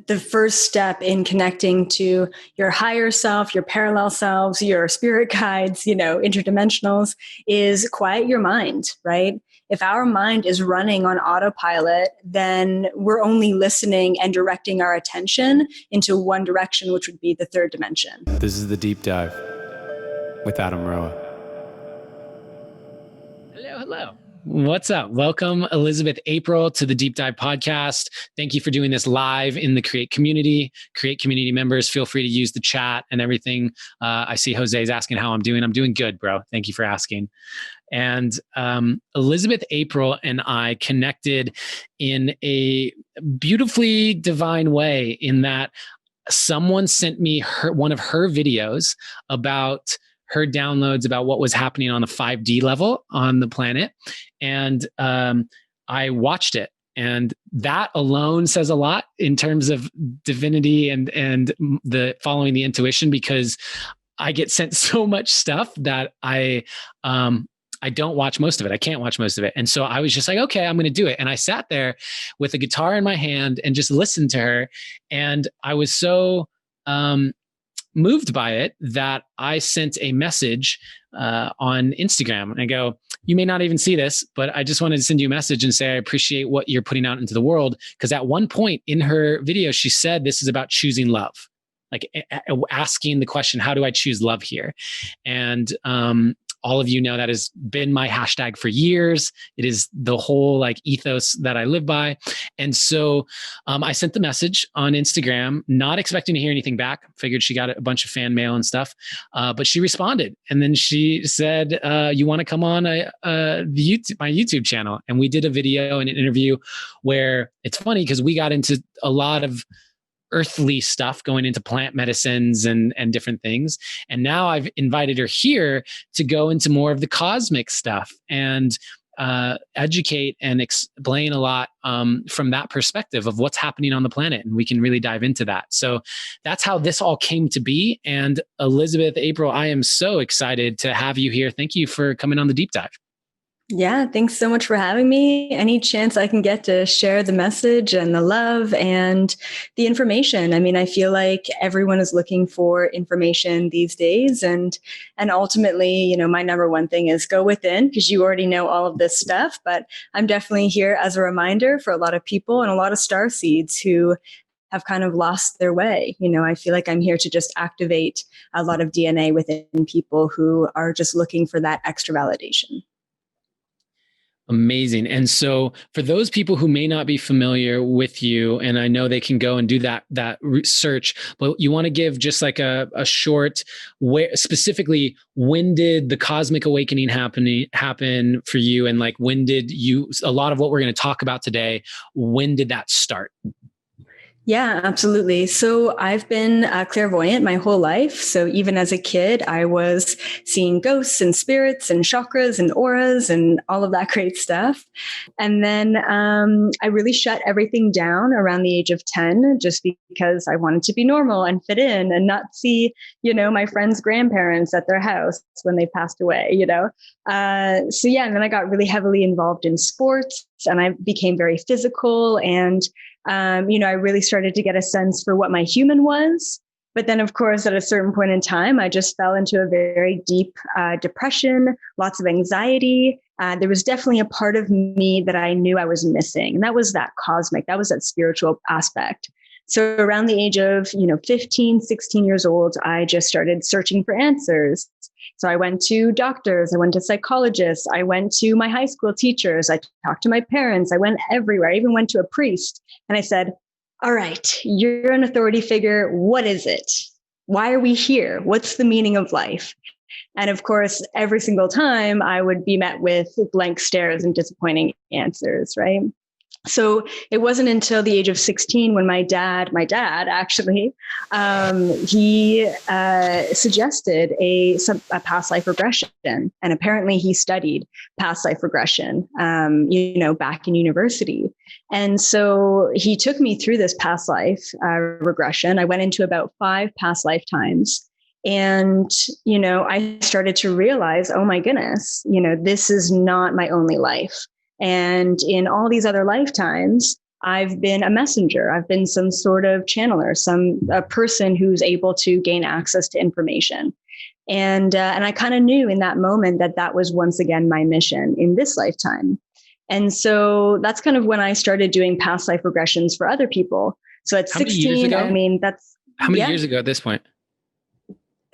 The first step in connecting to your higher self, your parallel selves, your spirit guides, interdimensionals, is quiet your mind, right? If our mind is running on autopilot, then we're only listening and directing our attention into one direction, which would be the third dimension. This is the Deep Dive with Adam Roa. Hello. What's up? Welcome, Elizabeth April, to the Deep Dive podcast. Thank you for doing this live in the Create community. Create community members, feel free to use the chat and everything. I see Jose's asking how I'm doing. I'm doing good, bro. Thank you for asking. And Elizabeth April and I connected in a beautifully divine way, in that someone sent me one of her videos about her downloads about what was happening on the 5D level on the planet. And I watched it. And that alone says a lot in terms of divinity and the following the intuition, because I get sent so much stuff that I don't watch most of it. I can't watch most of it. And so I was just like, okay, I'm going to do it. And I sat there with a guitar in my hand and just listened to her. And I was so moved by it that I sent a message on Instagram, and I go, you may not even see this, but I just wanted to send you a message and say, I appreciate what you're putting out into the world. Because at one point in her video, she said, this is about choosing love, like asking the question, how do I choose love here? And all of you know that has been my hashtag for years. It is the whole ethos that I live by. And so I sent the message on Instagram, not expecting to hear anything back. Figured she got a bunch of fan mail and stuff, but she responded. And then she said, you want to come on my YouTube channel? And we did a video and an interview where it's funny because we got into a lot of earthly stuff, going into plant medicines and different things. And now I've invited her here to go into more of the cosmic stuff and educate and explain a lot from that perspective of what's happening on the planet. And we can really dive into that. So that's how this all came to be. And Elizabeth April, I am so excited to have you here. Thank you for coming on the Deep Dive. Yeah, thanks so much for having me. Any chance I can get to share the message and the love and the information. I mean, I feel like everyone is looking for information these days. And ultimately, my number one thing is go within, because you already know all of this stuff. But I'm definitely here as a reminder for a lot of people and a lot of starseeds who have kind of lost their way. I feel like I'm here to just activate a lot of DNA within people who are just looking for that extra validation. Amazing. And so for those people who may not be familiar with you, and I know they can go and do that research, but you want to give just like a short, specifically, when did the cosmic awakening happen for you? And when did a lot of what we're going to talk about today, when did that start? Yeah, absolutely. So I've been clairvoyant my whole life. So even as a kid, I was seeing ghosts and spirits and chakras and auras and all of that great stuff. And then I really shut everything down around the age of 10, just because I wanted to be normal and fit in and not see, my friends' grandparents at their house when they passed away, So yeah, and then I got really heavily involved in sports, and I became very physical, and I really started to get a sense for what my human was. But then, of course, at a certain point in time, I just fell into a very deep depression, lots of anxiety. There was definitely a part of me that I knew I was missing. And that was that cosmic, that was that spiritual aspect. So around the age of, 15, 16 years old, I just started searching for answers. So I went to doctors, I went to psychologists, I went to my high school teachers, I talked to my parents, I went everywhere. I even went to a priest, and I said, all right, you're an authority figure. What is it? Why are we here? What's the meaning of life? And of course, every single time I would be met with blank stares and disappointing answers, right? So it wasn't until the age of 16 when my dad actually, he suggested a past life regression. And apparently he studied past life regression, back in university. And so he took me through this past life regression. I went into about 5 past lifetimes. And, I started to realize, oh my goodness, this is not my only life. And in all these other lifetimes, I've been a messenger. I've been some sort of channeler, a person who's able to gain access to information. And I kind of knew in that moment that that was once again my mission in this lifetime. And so that's kind of when I started doing past life regressions for other people. So at How many years 16, ago? I mean, that's How many years ago at this point?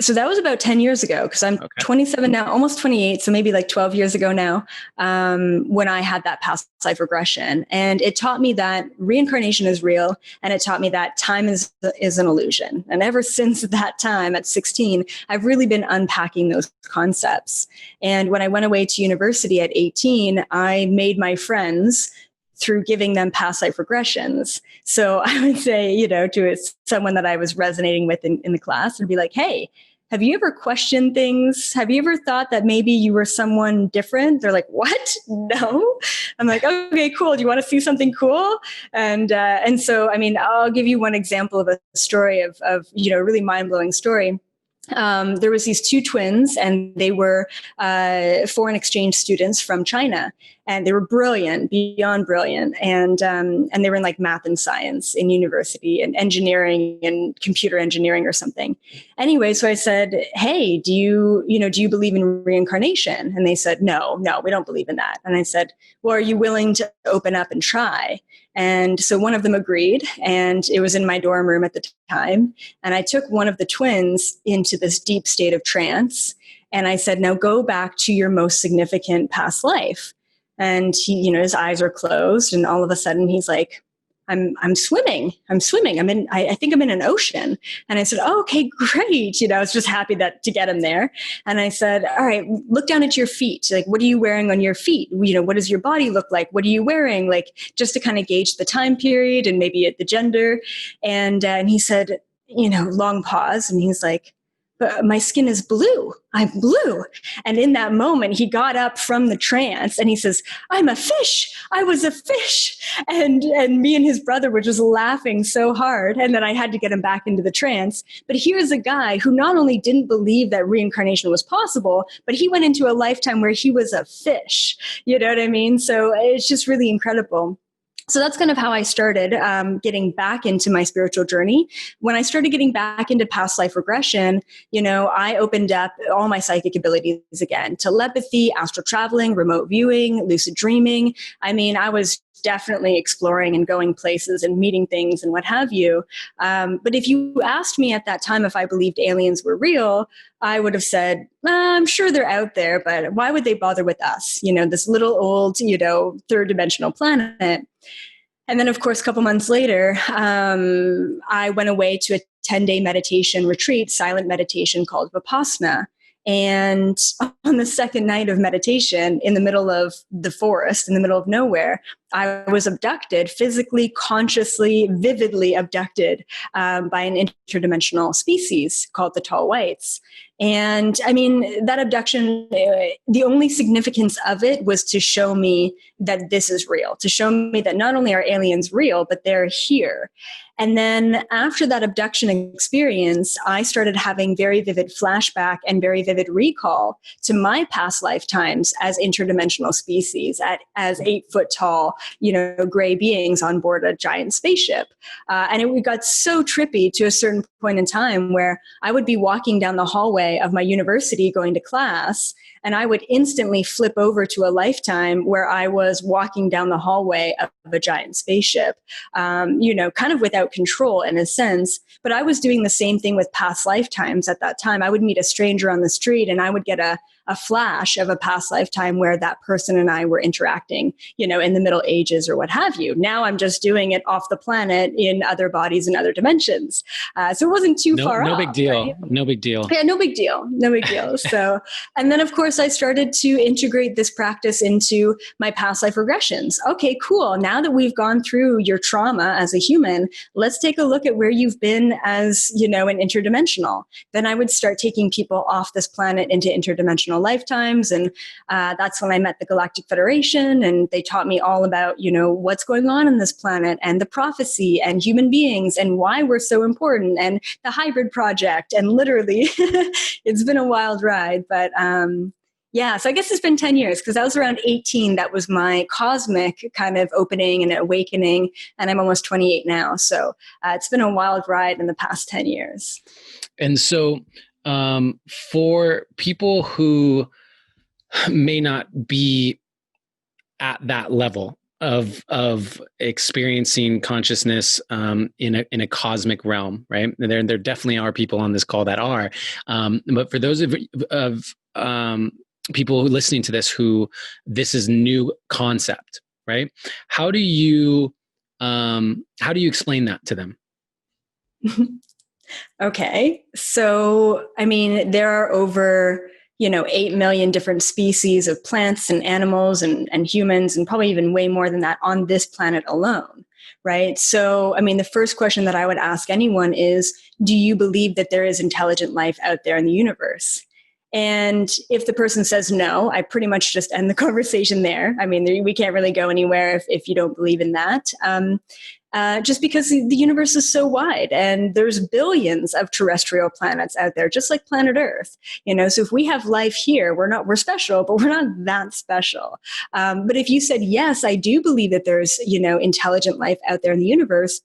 So that was about 10 years ago, because I'm 27 now, almost 28. So maybe like 12 years ago now, when I had that past life regression. And it taught me that reincarnation is real. And it taught me that time is an illusion. And ever since that time at 16, I've really been unpacking those concepts. And when I went away to university at 18, I made my friends through giving them past life regressions. So I would say, to someone that I was resonating with in the class, and be like, hey, have you ever questioned things? Have you ever thought that maybe you were someone different? They're like, what? No. I'm like, okay, cool. Do you want to see something cool? And so, I mean, I'll give you one example of a story of a really mind-blowing story. There was these two twins, and they were foreign exchange students from China, and they were brilliant, beyond brilliant, and they were in like math and science in university, and engineering and computer engineering or something. Anyway, so I said, "Hey, do you believe in reincarnation?" And they said, "No, we don't believe in that." And I said, "Well, are you willing to open up and try?" And so one of them agreed, and it was in my dorm room at the time. And I took one of the twins into this deep state of trance. And I said, now go back to your most significant past life. And he, his eyes are closed. And all of a sudden he's like, I'm swimming. I think I'm in an ocean. And I said, oh, okay, great. I was just happy to get him there. And I said, all right, look down at your feet. Like, what are you wearing on your feet? What does your body look like? What are you wearing? Like, just to kind of gauge the time period and maybe the gender. And he said, long pause. And he's like, but my skin is blue. I'm blue. And in that moment, he got up from the trance and he says, I'm a fish. I was a fish. And me and his brother were just laughing so hard. And then I had to get him back into the trance. But here's a guy who not only didn't believe that reincarnation was possible, but he went into a lifetime where he was a fish. You know what I mean? So it's just really incredible. So that's kind of how I started getting back into my spiritual journey. When I started getting back into past life regression, I opened up all my psychic abilities again: telepathy, astral traveling, remote viewing, lucid dreaming. I mean, I was definitely exploring and going places and meeting things and what have you. But if you asked me at that time if I believed aliens were real, I would have said, I'm sure they're out there, but why would they bother with us? This little old, third dimensional planet. And then, of course, a couple months later, I went away to a 10-day meditation retreat, silent meditation called Vipassana. And on the second night of meditation, in the middle of the forest, in the middle of nowhere, I was abducted, physically, consciously, vividly abducted by an interdimensional species called the Tall Whites. And I mean, that abduction, the only significance of it was to show me that this is real, to show me that not only are aliens real, but they're here. And then after that abduction experience, I started having very vivid flashback and very vivid recall to my past lifetimes as interdimensional species, as 8-foot tall, gray beings on board a giant spaceship. And it got so trippy to a certain point in time where I would be walking down the hallway of my university going to class, and I would instantly flip over to a lifetime where I was walking down the hallway of a giant spaceship, kind of without control in a sense. But I was doing the same thing with past lifetimes at that time. I would meet a stranger on the street and I would get a flash of a past lifetime where that person and I were interacting, in the Middle Ages or what have you. Now I'm just doing it off the planet in other bodies and other dimensions. So it wasn't too far off. No big deal. Right? No big deal. Yeah, no big deal. No big deal. So, and then of course I started to integrate this practice into my past life regressions. Okay, cool. Now that we've gone through your trauma as a human, let's take a look at where you've been as, an interdimensional. Then I would start taking people off this planet into interdimensional lifetimes. And that's when I met the Galactic Federation, and they taught me all about, what's going on this planet and the prophecy and human beings and why we're so important and the hybrid project. And literally it's been a wild ride, but Yeah, so I guess it's been 10 years because I was around 18. That was my cosmic kind of opening and awakening. And I'm almost 28 now. So it's been a wild ride in the past 10 years. And so for people who may not be at that level of experiencing consciousness in a cosmic realm, right? There definitely are people on this call that are, but for those of people who are listening to this who this is new concept, right? How do you explain that to them? Okay, so I mean, there are over 8 million different species of plants and animals and humans, and probably even way more than that on this planet alone, right? So, I mean, the first question that I would ask anyone is, do you believe that there is intelligent life out there in the universe? And if the person says no, I pretty much just end the conversation there. I mean, we can't really go anywhere if you don't believe in that. Just because the universe is so wide and there's billions of terrestrial planets out there, just like planet Earth. So if we have life here, we're special, but we're not that special. But if you said, yes, I do believe that there's, intelligent life out there in the universe,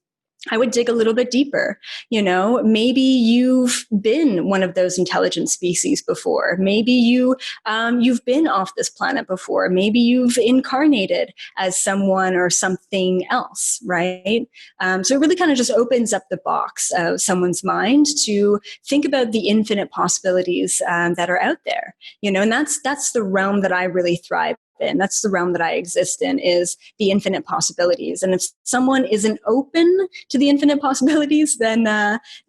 I would dig a little bit deeper. Maybe you've been one of those intelligent species before. Maybe you've been off this planet before. Maybe you've incarnated as someone or something else, right? So it really kind of just opens up the box of someone's mind to think about the infinite possibilities that are out there. And that's the realm that I really thrive in. That's the realm that I exist in, is the infinite possibilities. And if someone isn't open to the infinite possibilities, then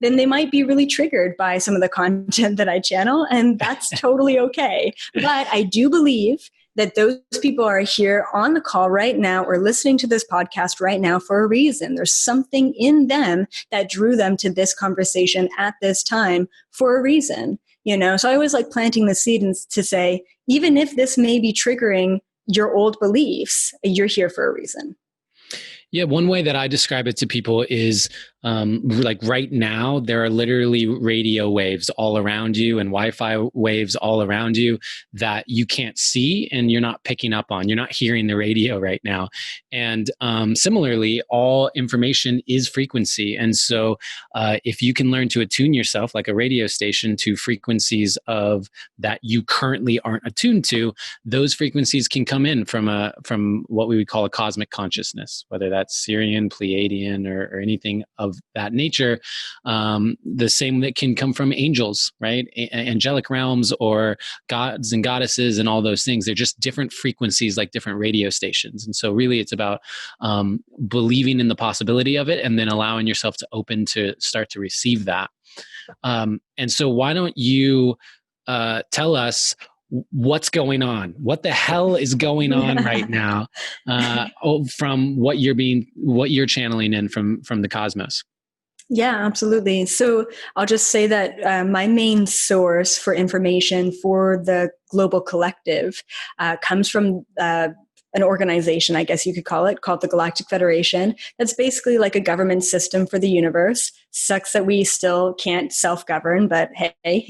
they might be really triggered by some of the content that I channel, and that's totally okay. But I do believe that those people are here on the call right now or listening to this podcast right now for a reason. There's something in them that drew them to this conversation at this time for a reason. So I always like planting the seed and to say, even if this may be triggering your old beliefs, you're here for a reason. Yeah, one way that I describe it to people is like right now, there are literally radio waves all around you and Wi-Fi waves all around you that you can't see and you're not picking up on. You're not hearing the radio right now. And similarly, all information is frequency. And so if you can learn to attune yourself like a radio station to frequencies of that you currently aren't attuned to, those frequencies can come in from what we would call a cosmic consciousness, whether that's Syrian, Pleiadian, or anything of that nature. The same that can come from angels, right? Angelic realms or gods and goddesses and all those things. They're just different frequencies, like different radio stations. And so really it's about believing in the possibility of it and then allowing yourself to open to start to receive that. And so why don't you tell us what's going on? What the hell is going on right now from what you're channeling in from the cosmos? Yeah, absolutely. So I'll just say that my main source for information for the global collective comes from an organization, I guess you could call it, called the Galactic Federation. That's basically like a government system for the universe. Sucks that we still can't self-govern, but hey,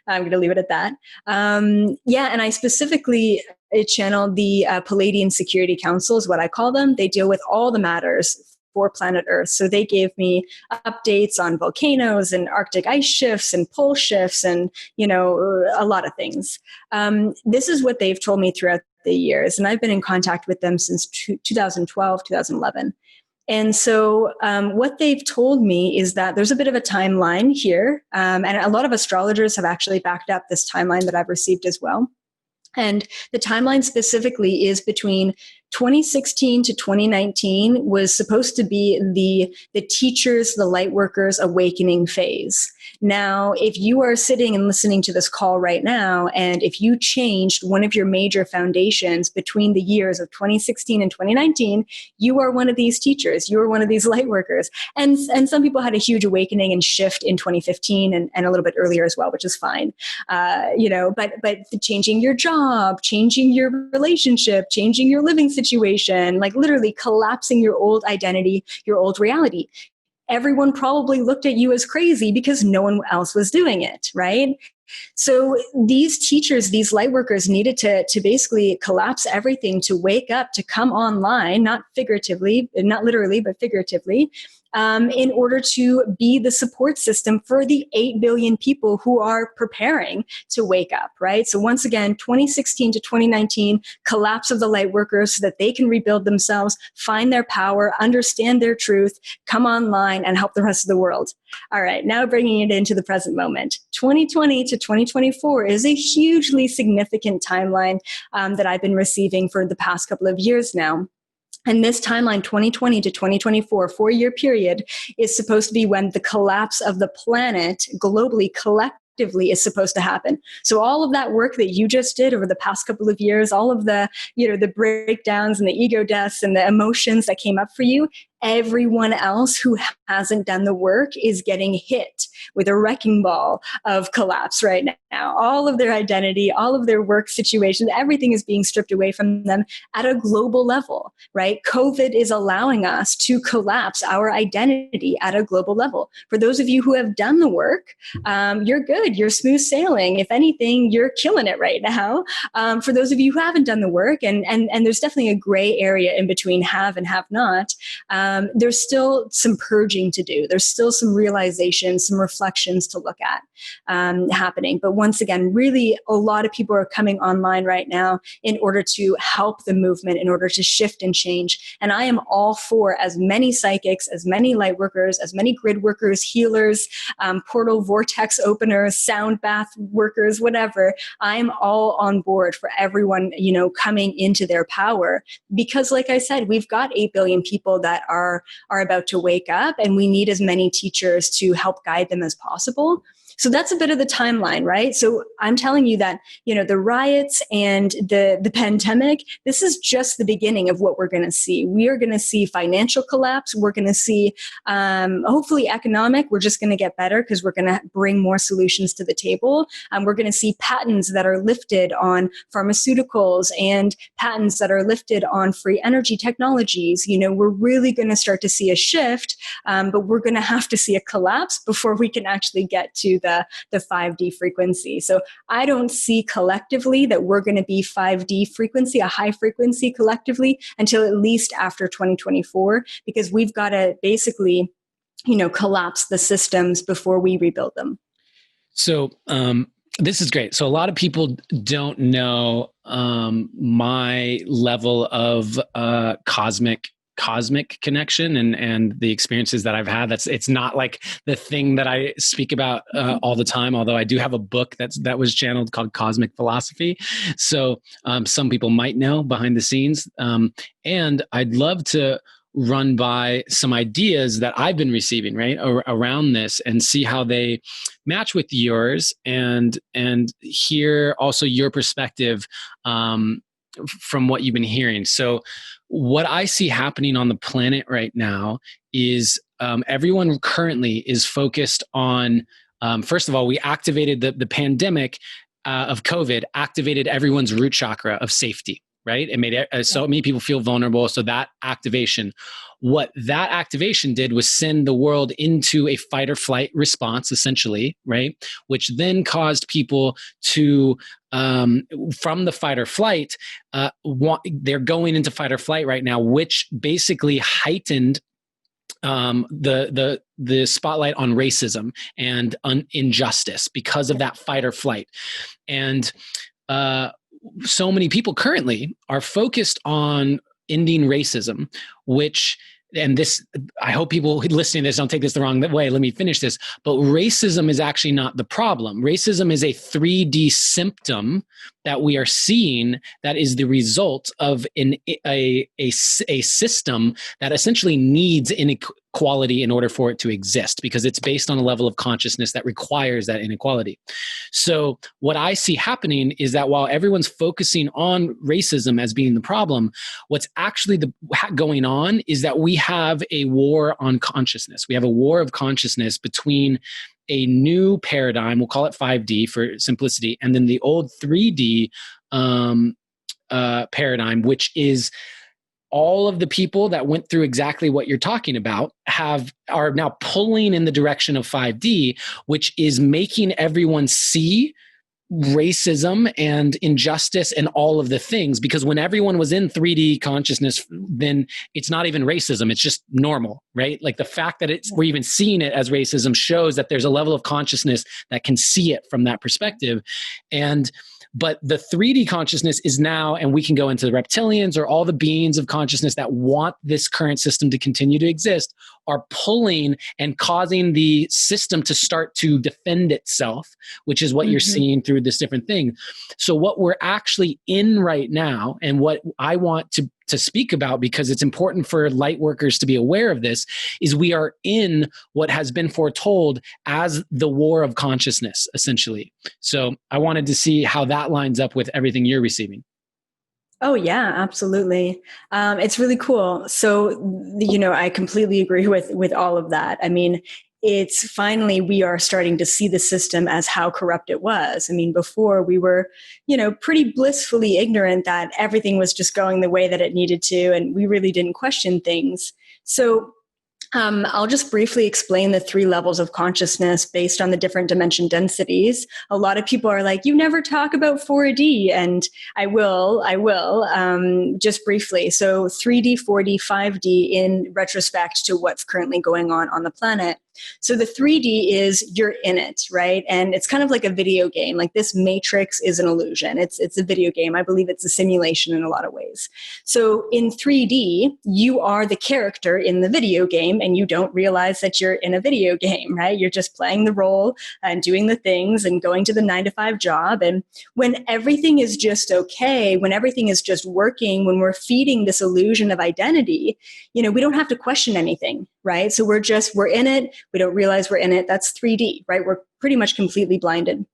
I'm going to leave it at that. And I specifically channel the Palladian Security Council is what I call them. They deal with all the matters for planet Earth. So they gave me updates on volcanoes and Arctic ice shifts and pole shifts and, a lot of things. This is what they've told me throughout the years. And I've been in contact with them since 2012, 2011. And so what they've told me is that there's a bit of a timeline here. And a lot of astrologers have actually backed up this timeline that I've received as well. And the timeline specifically is between 2016 to 2019 was supposed to be the teachers, the light workers awakening phase. Now, if you are sitting and listening to this call right now, and if you changed one of your major foundations between the years of 2016 and 2019, you are one of these teachers. You are one of these light workers. And some people had a huge awakening and shift in 2015 and a little bit earlier as well, which is fine. But changing your job, changing your relationship, changing your living situation, like literally collapsing your old identity, your old reality. everyone probably looked at you as crazy because no one else was doing it, right? So these teachers, these light workers needed to basically collapse everything, to wake up, to come online, not figuratively, not literally, but figuratively, in order to be the support system for the 8 billion people who are preparing to wake up, right? So once again, 2016 to 2019, collapse of the light workers so that they can rebuild themselves, find their power, understand their truth, come online and help the rest of the world. All right, now bringing it into the present moment. 2020 to 2024 is a hugely significant timeline that I've been receiving for the past couple of years now. And this timeline, 2020 to 2024, 4-year period, is supposed to be when the collapse of the planet globally, collectively, is supposed to happen. So all of that work that you just did over the past couple of years, all of the, the breakdowns and the ego deaths and the emotions that came up for you, everyone else who hasn't done the work is getting hit with a wrecking ball of collapse right now. All of their identity, all of their work situations, everything is being stripped away from them at a global level, right? COVID is allowing us to collapse our identity at a global level. For those of you who have done the work, you're good. You're smooth sailing. If anything, you're killing it right now. For those of you who haven't done the work, and there's definitely a gray area in between have and have not, there's still some purging to do. There's still some realizations, some reflections to look at happening. But once again, really a lot of people are coming online right now in order to help the movement, in order to shift and change. And I am all for as many psychics, as many light workers, as many grid workers, healers, portal vortex openers, sound bath workers, whatever. I am all on board for everyone, coming into their power. Because like I said, we've got 8 billion people that are about to wake up, and we need as many teachers to help guide them as possible. So that's a bit of the timeline, right? So I'm telling you that, the riots and the pandemic, this is just the beginning of what we're going to see. We are going to see financial collapse. We're going to see, hopefully economic. We're just going to get better because we're going to bring more solutions to the table. We're going to see patents that are lifted on pharmaceuticals and patents that are lifted on free energy technologies. We're really going to start to see a shift, but we're going to have to see a collapse before we can actually get to the 5D frequency. So I don't see collectively that we're going to be 5D frequency, a high frequency collectively, until at least after 2024, because we've got to basically, collapse the systems before we rebuild them. So this is great. So a lot of people don't know my level of cosmic connection and the experiences that I've had. It's not like the thing that I speak about all the time, although I do have a book that was channeled called Cosmic Philosophy. So some people might know behind the scenes. And I'd love to run by some ideas that I've been receiving, right, around this, and see how they match with yours, and hear also your perspective from what you've been hearing. So what I see happening on the planet right now is everyone currently is focused on, first of all, we activated the pandemic of COVID, activated everyone's root chakra of safety, right? It made so many people feel vulnerable. So that activation, what that activation did was send the world into a fight or flight response, essentially, right? Which then caused people to, from the fight or flight, they're going into fight or flight right now, which basically heightened the spotlight on racism and injustice because of that fight or flight. And so many people currently are focused on ending racism, and this, I hope people listening to this don't take this the wrong way. Let me finish this. But racism is actually not the problem. Racism is a 3D symptom that we are seeing that is the result of a system that essentially needs inequality in order for it to exist, because it's based on a level of consciousness that requires that inequality. So what I see happening is that while everyone's focusing on racism as being the problem, what's actually going on is that we have a war on consciousness. We have a war of consciousness between a new paradigm, we'll call it 5D for simplicity, and then the old 3D paradigm, which is all of the people that went through exactly what you're talking about are now pulling in the direction of 5D, which is making everyone see racism and injustice and all of the things, because when everyone was in 3D consciousness, then it's not even racism, it's just normal, right? Like the fact that we're even seeing it as racism shows that there's a level of consciousness that can see it from that perspective. But the 3D consciousness is now, and we can go into the reptilians or all the beings of consciousness that want this current system to continue to exist, are pulling and causing the system to start to defend itself, which is what you're seeing through this different thing. So what we're actually in right now, and what I want to speak about, because it's important for light workers to be aware of this, is we are in what has been foretold as the war of consciousness, essentially. So I wanted to see how that lines up with everything you're receiving. Oh yeah, absolutely. It's really cool. So, I completely agree with all of that. I mean, it's finally, we are starting to see the system as how corrupt it was. I mean, before we were, pretty blissfully ignorant that everything was just going the way that it needed to, and we really didn't question things. So I'll just briefly explain the 3 levels of consciousness based on the different dimension densities. A lot of people are like, you never talk about 4D, and I will, just briefly. So 3D, 4D, 5D in retrospect to what's currently going on the planet. So the 3D is you're in it, right? And it's kind of like a video game. Like this matrix is an illusion. It's a video game. I believe it's a simulation in a lot of ways. So in 3D, you are the character in the video game, and you don't realize that you're in a video game, right? You're just playing the role and doing the things and going to the 9-to-5 job. And when everything is just okay, when everything is just working, when we're feeding this illusion of identity, we don't have to question anything, right? So we're in it. We don't realize we're in it. That's 3D, right? We're pretty much completely blinded.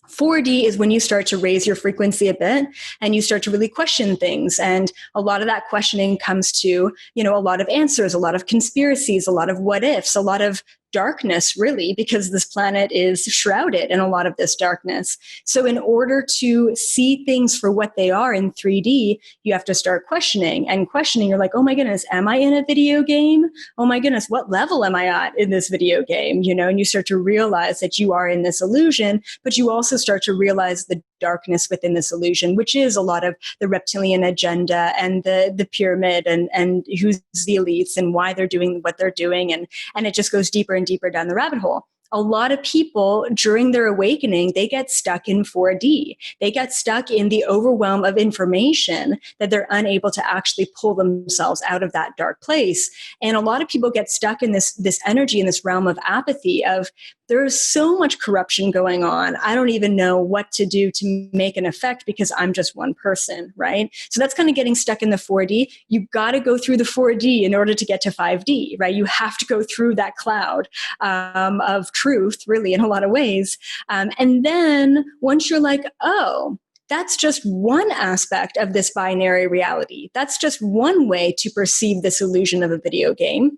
4D is when you start to raise your frequency a bit and you start to really question things. And a lot of that questioning comes to, a lot of answers, a lot of conspiracies, a lot of what ifs, a lot of darkness, really, because this planet is shrouded in a lot of this darkness. So in order to see things for what they are in 3D, you have to start questioning. And questioning, you're like, oh my goodness, am I in a video game? Oh my goodness, what level am I at in this video game? And you start to realize that you are in this illusion, but you also start to realize the darkness within this illusion, which is a lot of the reptilian agenda and the pyramid and who's the elites and why they're doing what they're doing. And it just goes deeper and deeper down the rabbit hole. A lot of people during their awakening, they get stuck in 4D. They get stuck in the overwhelm of information that they're unable to actually pull themselves out of that dark place. And a lot of people get stuck in this energy, in this realm of apathy of, there's so much corruption going on. I don't even know what to do to make an effect because I'm just one person, right? So that's kind of getting stuck in the 4D. You've got to go through the 4D in order to get to 5D, right? You have to go through that cloud of truth, really, in a lot of ways. And then once you're like, oh, that's just one aspect of this binary reality. That's just one way to perceive this illusion of a video game.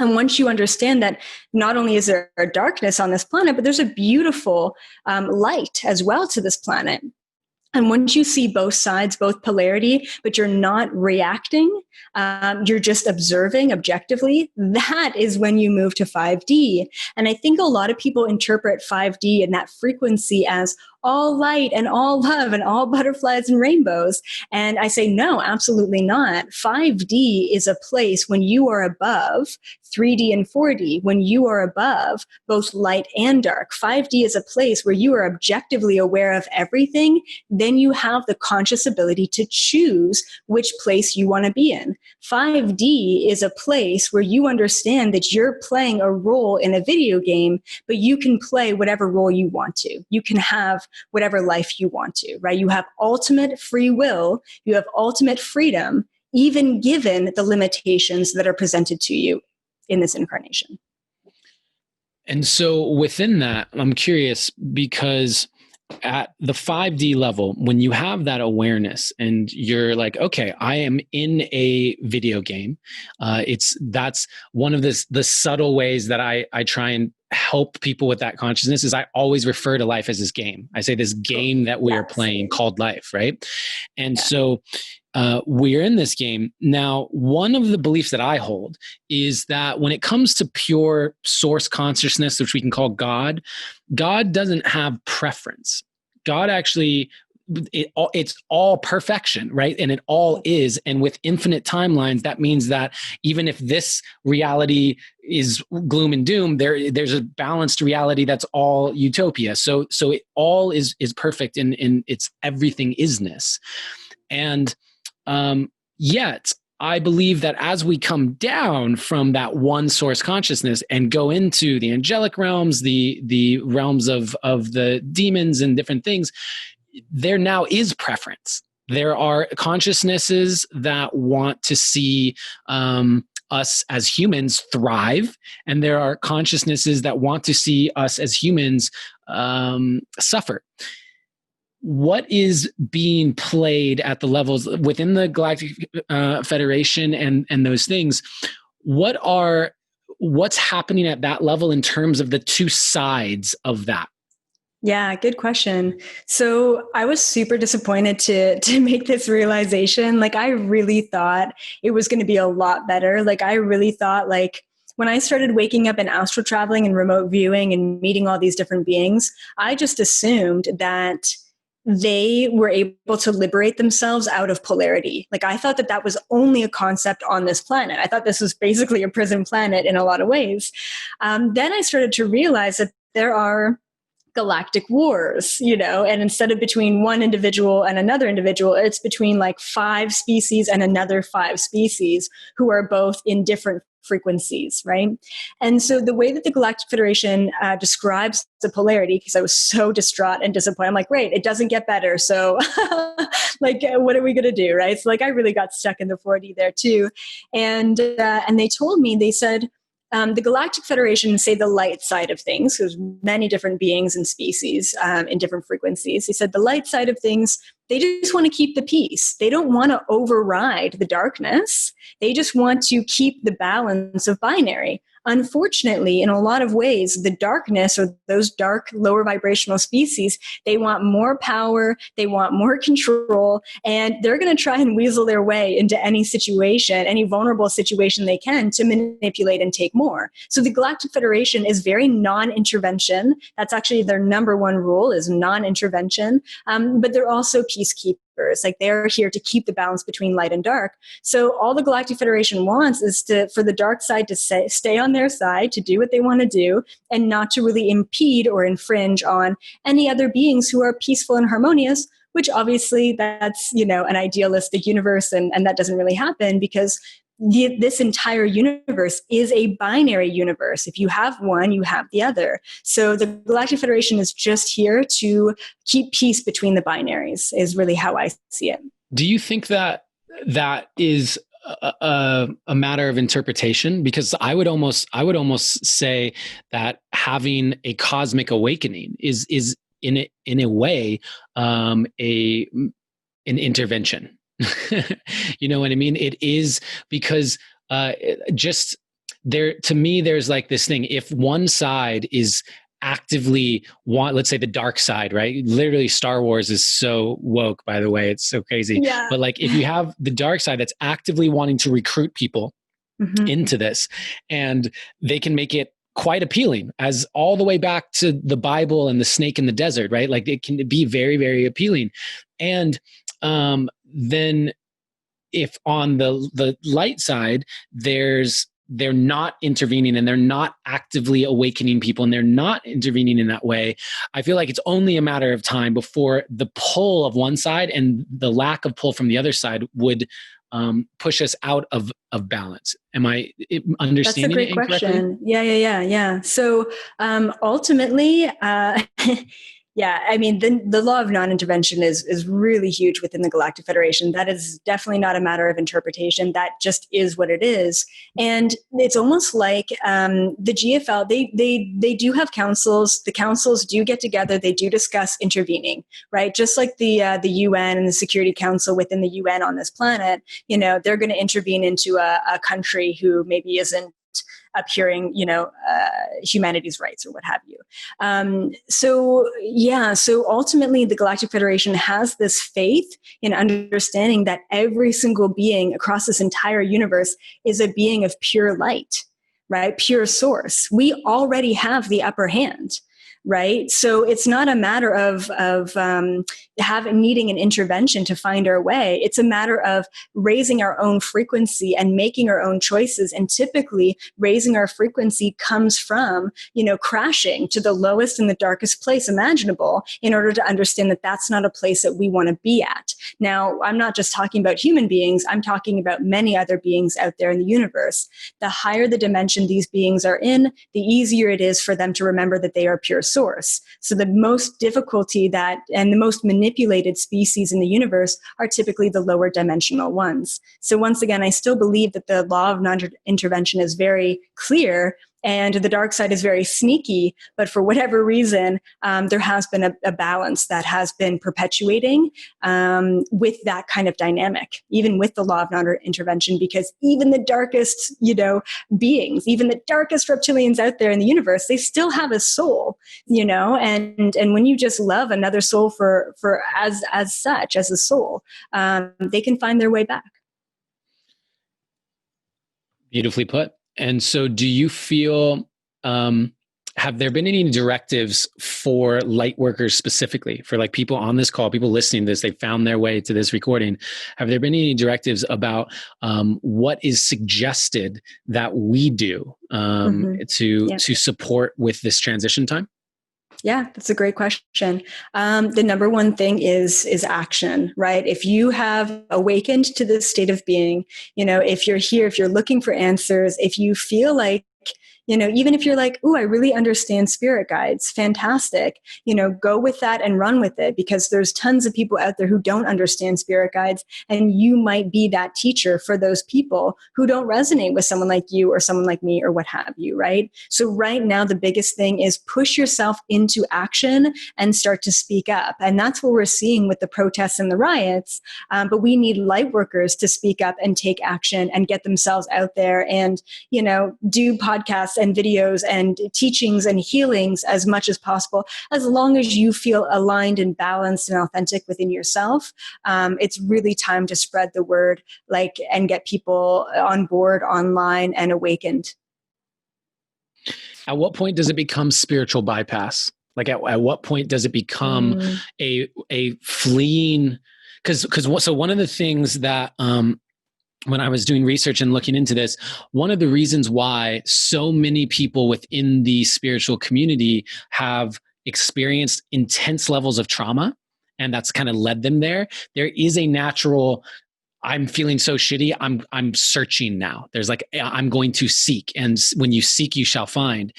And once you understand that not only is there a darkness on this planet, but there's a beautiful light as well to this planet. And once you see both sides, both polarity, but you're not reacting, you're just observing objectively, that is when you move to 5D. And I think a lot of people interpret 5D and that frequency as all light and all love and all butterflies and rainbows. And I say, no, absolutely not. 5D is a place when you are above 3D and 4D, when you are above both light and dark. 5D is a place where you are objectively aware of everything. Then you have the conscious ability to choose which place you want to be in. 5D is a place where you understand that you're playing a role in a video game, but you can play whatever role you want to. You can have whatever life you want to, right? You have ultimate free will. You have ultimate freedom, even given the limitations that are presented to you in this incarnation. And so within that, I'm curious because at the 5D level, when you have that awareness and you're like, okay, I am in a video game. That's one of the subtle ways that I try and help people with that consciousness is I always refer to life as this game. I say this game that we are playing called life, right? And so we're in this game. Now, one of the beliefs that I hold is that when it comes to pure source consciousness, which we can call God, God doesn't have preference. God actually, it's all perfection, right? And it all is. And with infinite timelines, that means that even if this reality is gloom and doom, there's a balanced reality that's all utopia. So it all is perfect in its everything isness. And yet I believe that as we come down from that one source consciousness and go into the angelic realms, the realms of the demons and different things, there now is preference. There are consciousnesses that want to see us as humans thrive, and there are consciousnesses that want to see us as humans suffer. What is being played at the levels within the Galactic Federation and those things? What's happening at that level in terms of the two sides of that? Yeah, good question. So I was super disappointed to make this realization. Like, I really thought it was going to be a lot better. Like, I really thought, like, when I started waking up and astral traveling and remote viewing and meeting all these different beings, I just assumed that they were able to liberate themselves out of polarity. Like, I thought that was only a concept on this planet. I thought this was basically a prison planet in a lot of ways. Then I started to realize that there are galactic wars, and instead of between one individual and another individual, it's between like 5 species and another 5 species who are both in different frequencies, right? And so the way that the Galactic Federation describes the polarity, because I was so distraught and disappointed, I'm like, great, it doesn't get better. So like, what are we going to do, right? So like, I really got stuck in the 4D there too. And they told me, they said, the Galactic Federation say the light side of things. There's many different beings and species in different frequencies. He said the light side of things, they just want to keep the peace. They don't want to override the darkness. They just want to keep the balance of binary. Unfortunately, in a lot of ways, the darkness, or those dark lower vibrational species, they want more power, they want more control, and they're going to try and weasel their way into any situation, any vulnerable situation they can, to manipulate and take more. So the Galactic Federation is very non-intervention. That's actually their number one rule, is non-intervention. But they're also peacekeepers. Like, they're here to keep the balance between light and dark. So all the Galactic Federation wants is for the dark side to stay on their side, to do what they want to do, and not to really impede or infringe on any other beings who are peaceful and harmonious, which obviously that's, an idealistic universe, and that doesn't really happen, because this entire universe is a binary universe. If you have one, you have the other. So the Galactic Federation is just here to keep peace between the binaries, is really how I see it. Do you think that is a matter of interpretation? Because I would almost say that having a cosmic awakening is in a way an intervention. You know what I mean? It is, because just there, to me, there's like this thing. If one side is actively let's say the dark side, right? Literally, Star Wars is so woke, by the way. It's so crazy. Yeah. But like, if you have the dark side that's actively wanting to recruit people into this, and they can make it quite appealing, as all the way back to the Bible and the snake in the desert, right? Like, it can be very, very appealing. And then if on the light side, they're not intervening, and they're not actively awakening people, and they're not intervening in that way, I feel like it's only a matter of time before the pull of one side and the lack of pull from the other side would push us out of balance. Am I understanding it incorrectly? That's a great question. Yeah. So ultimately, yeah, I mean, the law of non-intervention is really huge within the Galactic Federation. That is definitely not a matter of interpretation. That just is what it is. And it's almost like the GFL, they do have councils. The councils do get together. They do discuss intervening, right? Just like the UN and the Security Council within the UN on this planet, they're going to intervene into a country who maybe isn't uphearing, humanity's rights or what have you. So ultimately the Galactic Federation has this faith in understanding that every single being across this entire universe is a being of pure light, right? Pure source. We already have the upper hand. Right. So it's not a matter of needing an intervention to find our way. It's a matter of raising our own frequency and making our own choices. And typically raising our frequency comes from, crashing to the lowest and the darkest place imaginable in order to understand that that's not a place that we want to be at. Now, I'm not just talking about human beings. I'm talking about many other beings out there in the universe. The higher the dimension these beings are in, the easier it is for them to remember that they are pure source. So the most difficulty and the most manipulated species in the universe are typically the lower dimensional ones. So once again, I still believe that the law of non-intervention is very clear and the dark side is very sneaky, but for whatever reason, there has been a balance that has been perpetuating with that kind of dynamic, even with the law of non-intervention, because even the darkest, beings, even the darkest reptilians out there in the universe, they still have a soul, and when you just love another soul for as such, as a soul, they can find their way back. Beautifully put. And so do you feel, have there been any directives for light workers specifically, for like people on this call, people listening to this, they found their way to this recording? Have there been any directives about what is suggested that we do to support with this transition time? Yeah, that's a great question. The number one thing is action, right? If you have awakened to this state of being, if you're here, if you're looking for answers, if you feel like, even if you're like, ooh, I really understand spirit guides, fantastic, go with that and run with it, because there's tons of people out there who don't understand spirit guides, and you might be that teacher for those people who don't resonate with someone like you or someone like me or what have you, right? So right now, the biggest thing is push yourself into action and start to speak up. And that's what we're seeing with the protests and the riots. But we need light workers to speak up and take action and get themselves out there and, do podcasts and videos and teachings and healings as much as possible, as long as you feel aligned and balanced and authentic within yourself. It's really time to spread the word, and get people on board online and awakened. At what point does it become spiritual bypass? Like at what point does it become a fleeing? So one of the things that, when I was doing research and looking into this, one of the reasons why so many people within the spiritual community have experienced intense levels of trauma, and that's kind of led them there. There is a natural, I'm feeling so shitty, I'm searching now. There's I'm going to seek, and when you seek, you shall find.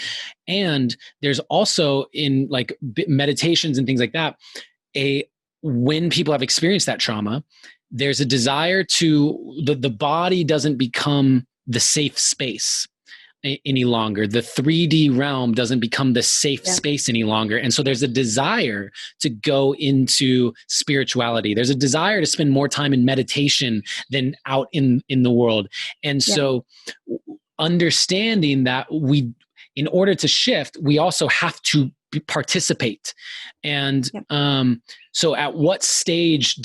And there's also in meditations and things like that, when people have experienced that trauma, there's a desire to, the body doesn't become the safe space any longer. The 3D realm doesn't become the safe space any longer. And so there's a desire to go into spirituality. There's a desire to spend more time in meditation than out in the world. And so understanding that in order to shift, we also have to participate. And so at what stage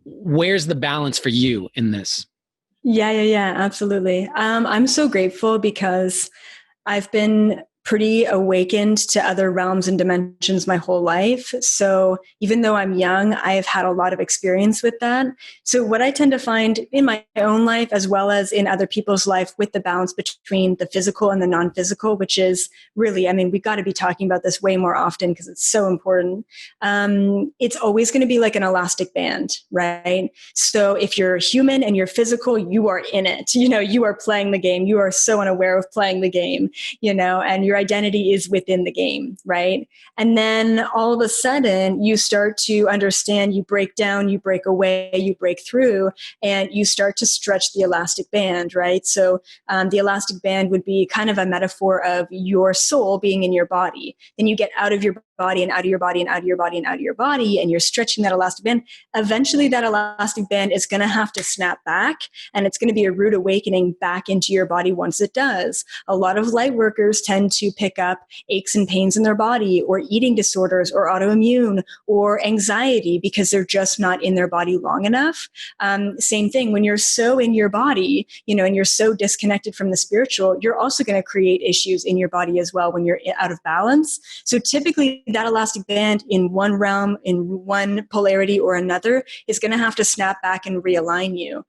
where's the balance for you in this? Yeah, absolutely. I'm so grateful because I've been pretty awakened to other realms and dimensions my whole life. So even though I'm young, I've had a lot of experience with that. So what I tend to find in my own life, as well as in other people's life, with the balance between the physical and the non-physical, which is really, we've got to be talking about this way more often because it's so important. It's always going to be like an elastic band, right? So if you're human and you're physical, you are in it. You are playing the game. You are so unaware of playing the game, and you're your identity is within the game, right? And then all of a sudden you start to understand, you break down, you break away, you break through, and you start to stretch the elastic band, right? So the elastic band would be kind of a metaphor of your soul being in your body. Then you get out of your body and out of your body and out of your body and out of your body, and you're stretching that elastic band. Eventually that elastic band is going to have to snap back, and it's going to be a rude awakening back into your body once it does. A lot of light workers tend to pick up aches and pains in their body, or eating disorders, or autoimmune, or anxiety, because they're just not in their body long enough. Same thing, when you're so in your body, and you're so disconnected from the spiritual, you're also going to create issues in your body as well when you're out of balance. So typically that elastic band in one realm, in one polarity or another, is going to have to snap back and realign you.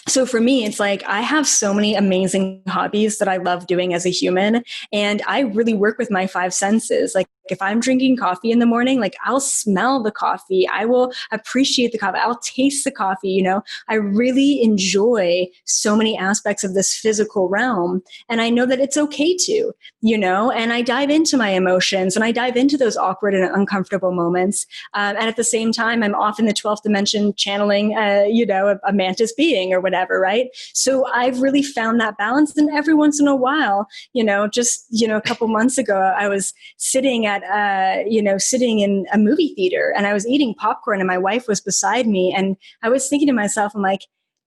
So for me, it's like I have so many amazing hobbies that I love doing as a human. And I really work with my five senses. Like if I'm drinking coffee in the morning, like I'll smell the coffee. I will appreciate the coffee. I'll taste the coffee. I really enjoy so many aspects of this physical realm. And I know that it's okay to, and I dive into my emotions, and I dive into those awkward and uncomfortable moments. And at the same time, I'm off in the 12th dimension channeling, a mantis being or whatever, right? So I've really found that balance. And every once in a while, a couple months ago, I was sitting in a movie theater, and I was eating popcorn, and my wife was beside me. And I was thinking to myself, I'm like,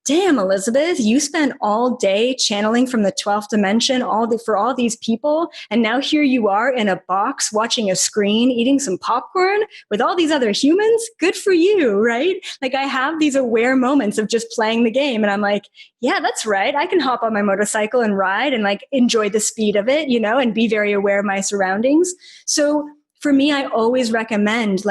damn, Elizabeth, you spent all day channeling from the 12th dimension for all these people. And now here you are in a box watching a screen, eating some popcorn with all these other humans. Good for you, right? Like I have these aware moments of just playing the game. And I'm like, yeah, that's right. I can hop on my motorcycle and ride and like enjoy the speed of it, and be very aware of my surroundings. So for me, I always recommend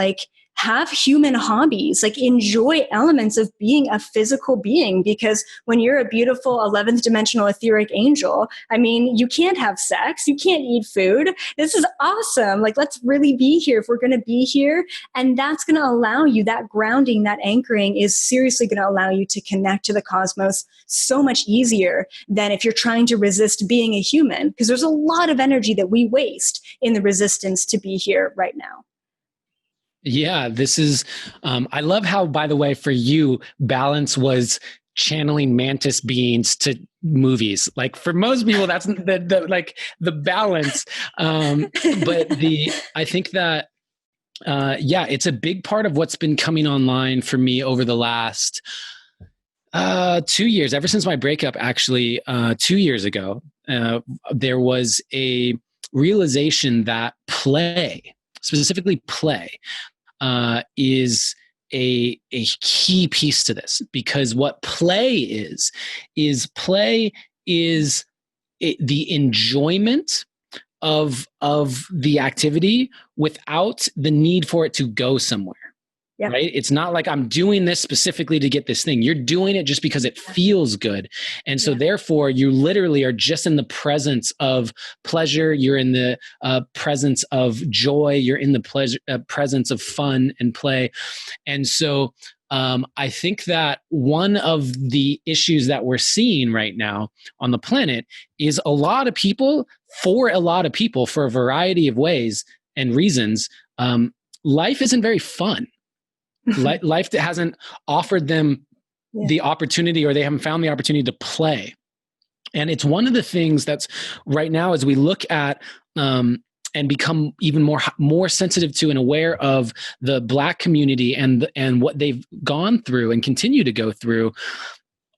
have human hobbies, enjoy elements of being a physical being, because when you're a beautiful 11th dimensional etheric angel, you can't have sex, you can't eat food. This is awesome. Let's really be here if we're going to be here. And that's going to allow you, that grounding, that anchoring is seriously going to allow you to connect to the cosmos so much easier than if you're trying to resist being a human, because there's a lot of energy that we waste in the resistance to be here right now. Yeah, this is, I love how, by the way, for you, balance was channeling mantis beings to movies. Like for most people, that's the balance. But I think that, it's a big part of what's been coming online for me over the last 2 years, ever since my breakup, actually, 2 years ago, there was a realization that specifically play, is a key piece to this, because what play is the enjoyment of the activity without the need for it to go somewhere. Yep. Right? It's not like I'm doing this specifically to get this thing. You're doing it just because it feels good. And so therefore you literally are just in the presence of pleasure. You're in the presence of joy. You're in the presence of fun and play. And so I think that one of the issues that we're seeing right now on the planet is a lot of people, for a variety of ways and reasons, life isn't very fun. Life that hasn't offered them the opportunity, or they haven't found the opportunity to play. And it's one of the things that's right now, as we look at and become even more sensitive to and aware of the Black community and what they've gone through and continue to go through.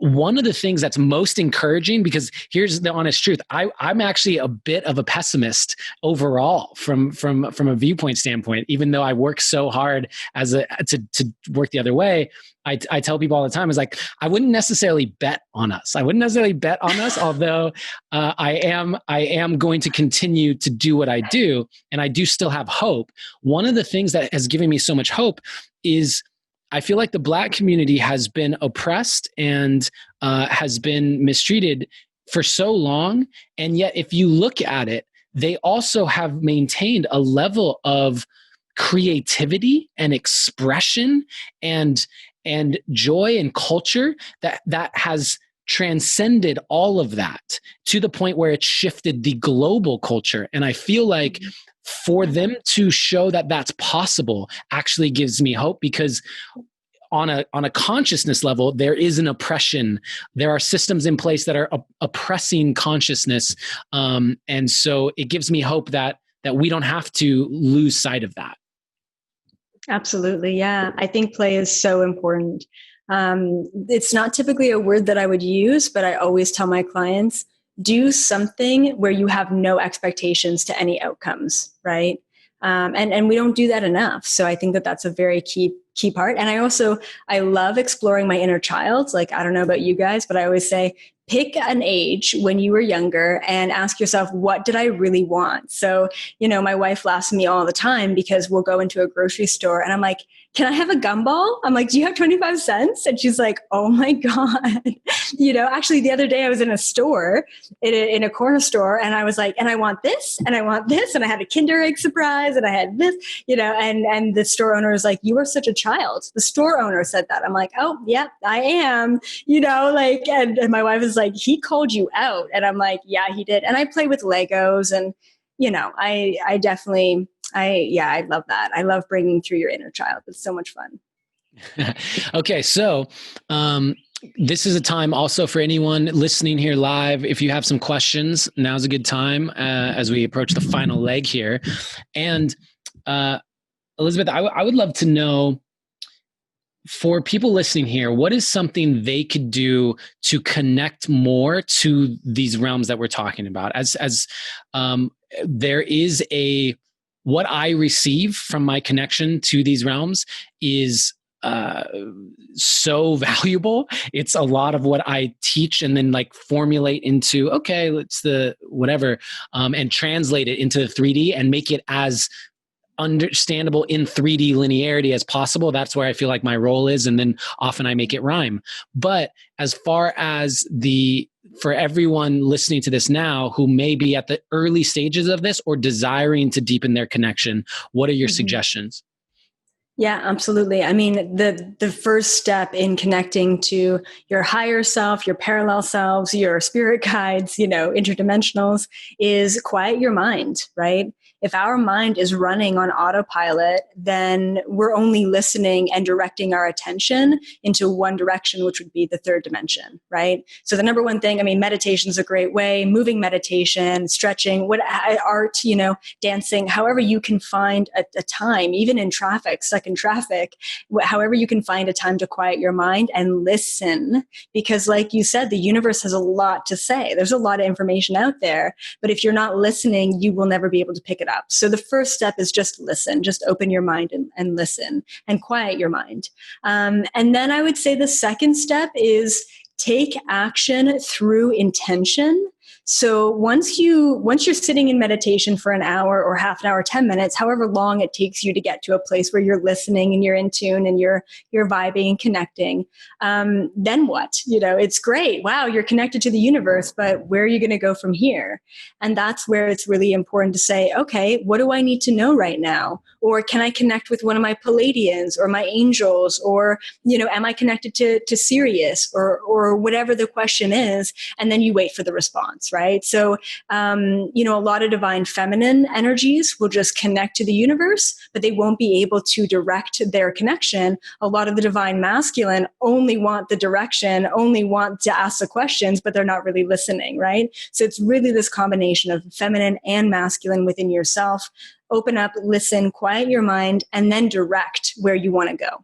One of the things that's most encouraging, because here's the honest truth, I'm actually a bit of a pessimist overall from a viewpoint standpoint. Even though I work so hard to work the other way, I tell people all the time, is like, I wouldn't necessarily bet on us. Although I am going to continue to do what I do, and I do still have hope. One of the things that has given me so much hope is I feel like the Black community has been oppressed and has been mistreated for so long. And yet, if you look at it, they also have maintained a level of creativity and expression and joy and culture that has transcended all of that to the point where it shifted the global culture. And I feel like for them to show that that's possible actually gives me hope, because on a consciousness level, there is an oppression. There are systems in place that are oppressing consciousness. And so it gives me hope that we don't have to lose sight of that. Absolutely. Yeah. I think play is so important. It's not typically a word that I would use, but I always tell my clients, do something where you have no expectations to any outcomes, right? And we don't do that enough. So I think that that's a very key part. And I love exploring my inner child. Like, I don't know about you guys, but I always say, pick an age when you were younger and ask yourself, what did I really want? So, my wife laughs at me all the time because we'll go into a grocery store and I'm like, can I have a gumball? I'm like, do you have 25 cents? And she's like, oh my God. Actually the other day I was in a store, in a corner store, and I was like, and I want this, and I want this. And I had a Kinder Egg surprise and I had this, and the store owner was like, you are such a child. The store owner said that. I'm like, oh yeah, I am, and my wife is like, he called you out. And I'm like, yeah, he did. And I play with Legos, and, I definitely, I love that. I love bringing through your inner child. It's so much fun. Okay. So, this is a time also for anyone listening here live. If you have some questions, now's a good time as we approach the final leg here. And Elizabeth, I would love to know, for people listening here, what is something they could do to connect more to these realms that we're talking about? As there is what I receive from my connection to these realms is so valuable. It's a lot of what I teach and then formulate into, okay, let's and translate it into 3D and make it as understandable in 3D linearity as possible. That's where I feel like my role is. And then often I make it rhyme. But as far as for everyone listening to this now who may be at the early stages of this or desiring to deepen their connection, what are your suggestions? Yeah, absolutely. I mean, the first step in connecting to your higher self, your parallel selves, your spirit guides, interdimensionals, is quiet your mind, right? If our mind is running on autopilot, then we're only listening and directing our attention into one direction, which would be the third dimension, right? So the number one thing, meditation is a great way, moving meditation, stretching, art, dancing, however you can find a time, even in traffic, stuck in traffic, however you can find a time to quiet your mind and listen. Because like you said, the universe has a lot to say. There's a lot of information out there, but if you're not listening, you will never be able to pick it up. So the first step is just listen, just open your mind and listen and quiet your mind. And then I would say the second step is take action through intention. So once you're sitting in meditation for an hour or half an hour, 10 minutes, however long it takes you to get to a place where you're listening and you're in tune and you're vibing and connecting, then what? It's great. Wow, you're connected to the universe, but where are you going to go from here? And that's where it's really important to say, okay, what do I need to know right now? Or can I connect with one of my Palladians or my angels? Or, am I connected to Sirius or whatever the question is? And then you wait for the response, right? So, a lot of divine feminine energies will just connect to the universe, but they won't be able to direct their connection. A lot of the divine masculine only want the direction, only want to ask the questions, but they're not really listening, right? So it's really this combination of feminine and masculine within yourself. Open up, listen, quiet your mind, and then direct where you want to go.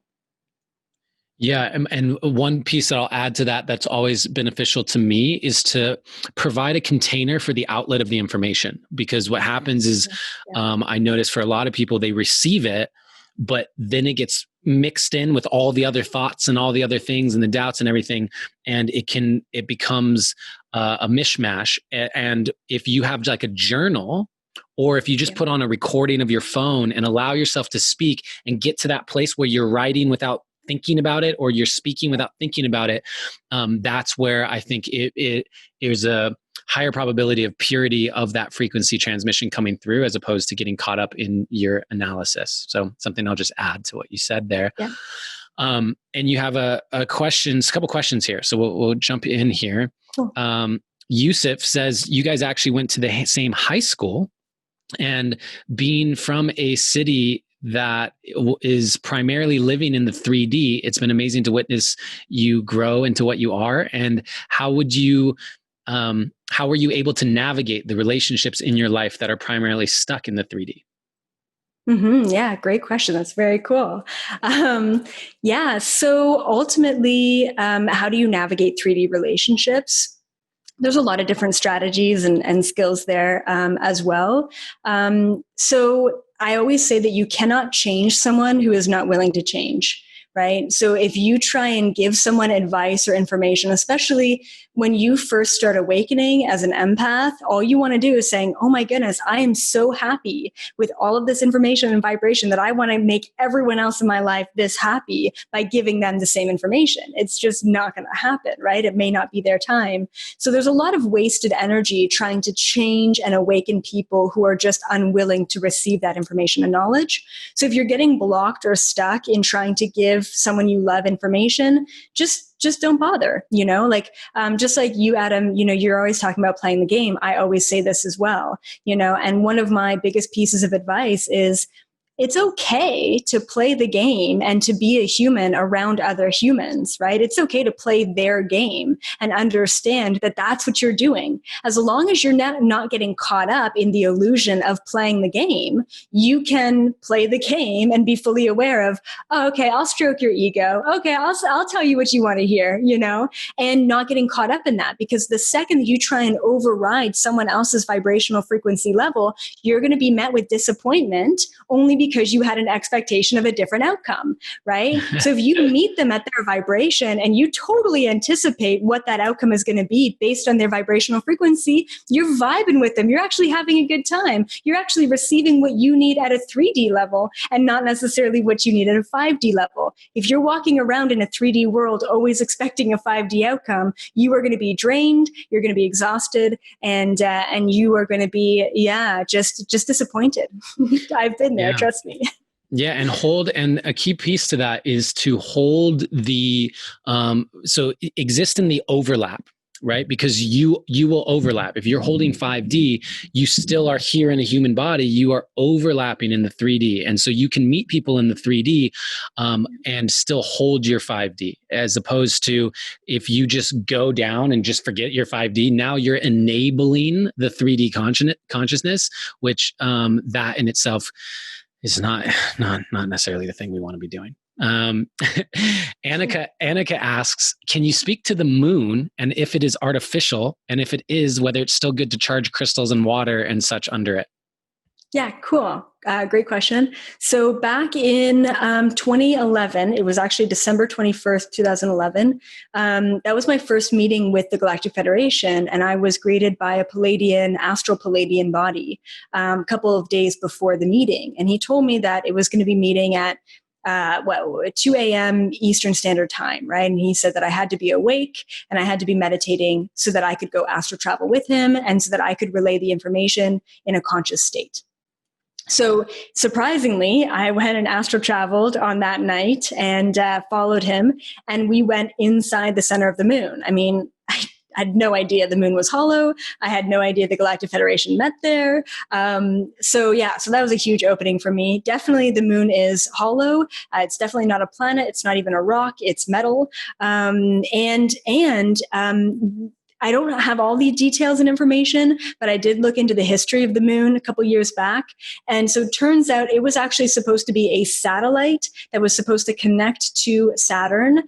Yeah. And one piece that I'll add to that that's always beneficial to me is to provide a container for the outlet of the information. Because what happens is, I notice for a lot of people, they receive it, but then it gets mixed in with all the other thoughts and all the other things and the doubts and everything. And it becomes a mishmash. And if you have a journal, or if you just put on a recording of your phone and allow yourself to speak and get to that place where you're writing without thinking about it, or you're speaking without thinking about it, that's where I think there's a higher probability of purity of that frequency transmission coming through, as opposed to getting caught up in your analysis. So something I'll just add to what you said there. And you have a couple questions here. So we'll jump in here. Cool. Yusuf says you guys actually went to the same high school, and being from a city that is primarily living in the 3D, it's been amazing to witness you grow into what you are. And how were you able to navigate the relationships in your life that are primarily stuck in the 3D? Yeah, great question. That's very cool. So ultimately, how do you navigate 3D relationships? There's a lot of different strategies and skills there as well. So I always say that you cannot change someone who is not willing to change, right? So if you try and give someone advice or information, especially when you first start awakening as an empath, all you want to do is saying, oh my goodness, I am so happy with all of this information and vibration that I want to make everyone else in my life this happy by giving them the same information. It's just not going to happen, right? It may not be their time. So there's a lot of wasted energy trying to change and awaken people who are just unwilling to receive that information and knowledge. So if you're getting blocked or stuck in trying to give someone you love information, just don't bother, just like you, Adam, you're always talking about playing the game. I always say this as well, and one of my biggest pieces of advice is it's okay to play the game and to be a human around other humans, right? It's okay to play their game and understand that that's what you're doing. As long as you're not getting caught up in the illusion of playing the game, you can play the game and be fully aware of, oh, okay, I'll stroke your ego. Okay, I'll tell you what you want to hear, and not getting caught up in that. Because the second that you try and override someone else's vibrational frequency level, you're going to be met with disappointment only because you had an expectation of a different outcome, right? So if you meet them at their vibration and you totally anticipate what that outcome is going to be based on their vibrational frequency, you're vibing with them. You're actually having a good time. You're actually receiving what you need at a 3D level and not necessarily what you need at a 5D level. If you're walking around in a 3D world always expecting a 5D outcome, you are going to be drained, you're going to be exhausted, and you are going to be, just disappointed. I've been there, trust me. Yeah. And a key piece to that is to hold exist in the overlap, right? Because you will overlap. If you're holding 5D, you still are here in a human body. You are overlapping in the 3D. And so you can meet people in the 3D and still hold your 5D, as opposed to if you just go down and just forget your 5D, now you're enabling the 3D consciousness, which that in itself is not necessarily the thing we want to be doing. Annika asks, can you speak to the moon and if it is artificial, and if it is, whether it's still good to charge crystals and water and such under it? Yeah, cool. Great question. So back in 2011, it was actually December 21st, 2011. That was my first meeting with the Galactic Federation, and I was greeted by a astral Palladian body a couple of days before the meeting. And he told me that it was going to be meeting at 2 a.m. Eastern Standard Time, right? And he said that I had to be awake and I had to be meditating so that I could go astral travel with him and so that I could relay the information in a conscious state. So surprisingly, I went and astral traveled on that night and followed him, and we went inside the center of the moon. I mean, I had no idea the moon was hollow. I had no idea the Galactic Federation met there. So that was a huge opening for me. Definitely the moon is hollow. It's definitely not a planet. It's not even a rock. It's metal. I don't have all the details and information, but I did look into the history of the moon a couple years back. And so it turns out it was actually supposed to be a satellite that was supposed to connect to Saturn.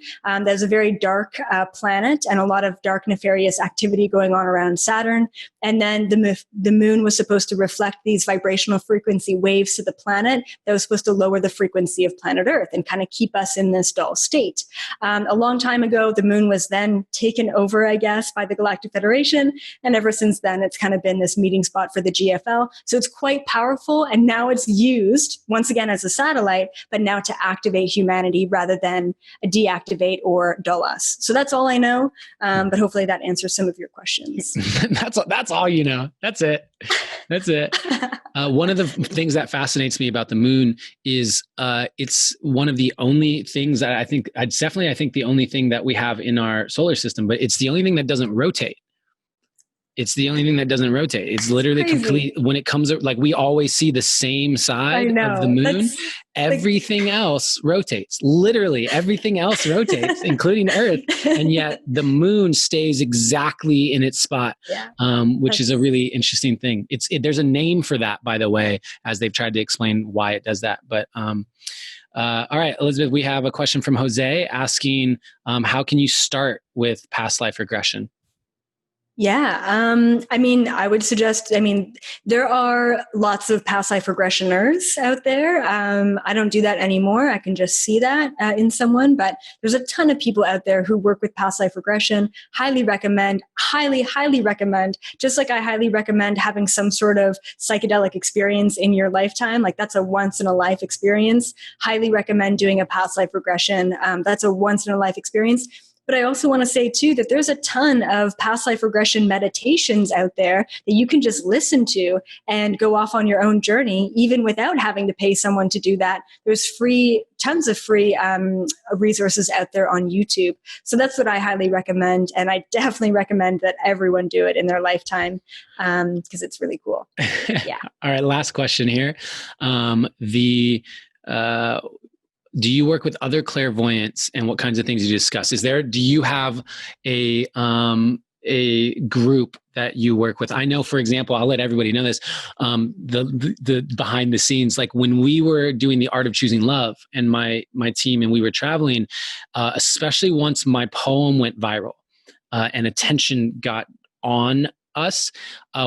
There's a very dark planet and a lot of dark nefarious activity going on around Saturn. And then the moon was supposed to reflect these vibrational frequency waves to the planet that was supposed to lower the frequency of planet Earth and kind of keep us in this dull state. A long time ago, the moon was then taken over, I guess, by the Galactic Federation. And ever since then, it's kind of been this meeting spot for the GFL. So it's quite powerful. And now it's used once again as a satellite, but now to activate humanity rather than deactivate or dull us. So that's all I know. But hopefully that answers some of your questions. That's all you know. That's it. One of the things that fascinates me about the moon is it's one of the only things that I think the only thing that we have in our solar system, but it's the only thing that doesn't rotate. It's the only thing that doesn't rotate. It's literally complete. When it comes, like, we always see the same side of the moon. Everything else rotates. Literally everything else rotates, including Earth. And yet the moon stays exactly in its spot, which is a really interesting thing. There's a name for that, by the way, as they've tried to explain why it does that. But all right, Elizabeth, we have a question from Jose asking, how can you start with past life regression? Yeah. I would suggest, there are lots of past life regressioners out there. I don't do that anymore. I can just see that in someone, but there's a ton of people out there who work with past life regression. Highly recommend, highly recommend, just like I highly recommend having some sort of psychedelic experience in your lifetime. Like, that's a once in a life experience. Highly recommend doing a past life regression. That's a once in a life experience. But I also want to say, too, that there's a ton of past life regression meditations out there that you can just listen to and go off on your own journey, even without having to pay someone to do that. There's tons of free resources out there on YouTube. So that's what I highly recommend. And I definitely recommend that everyone do it in their lifetime because it's really cool. Yeah. All right. Last question here. Do you work with other clairvoyants, and what kinds of things you discuss? Do you have a group that you work with? I know, for example, I'll let everybody know this, the behind the scenes, like when we were doing the Art of Choosing Love and my team, and we were traveling, especially once my poem went viral, and attention got on us,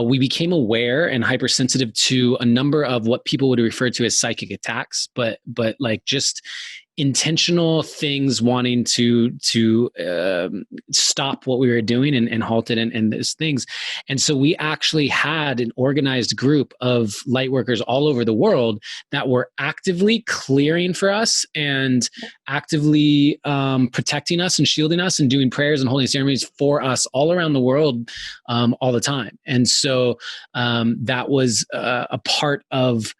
we became aware and hypersensitive to a number of what people would refer to as psychic attacks, but like just intentional things wanting to stop what we were doing and halt it and those things. And so we actually had an organized group of light workers all over the world that were actively clearing for us and actively protecting us and shielding us and doing prayers and holding ceremonies for us all around the world all the time. And so that was a part of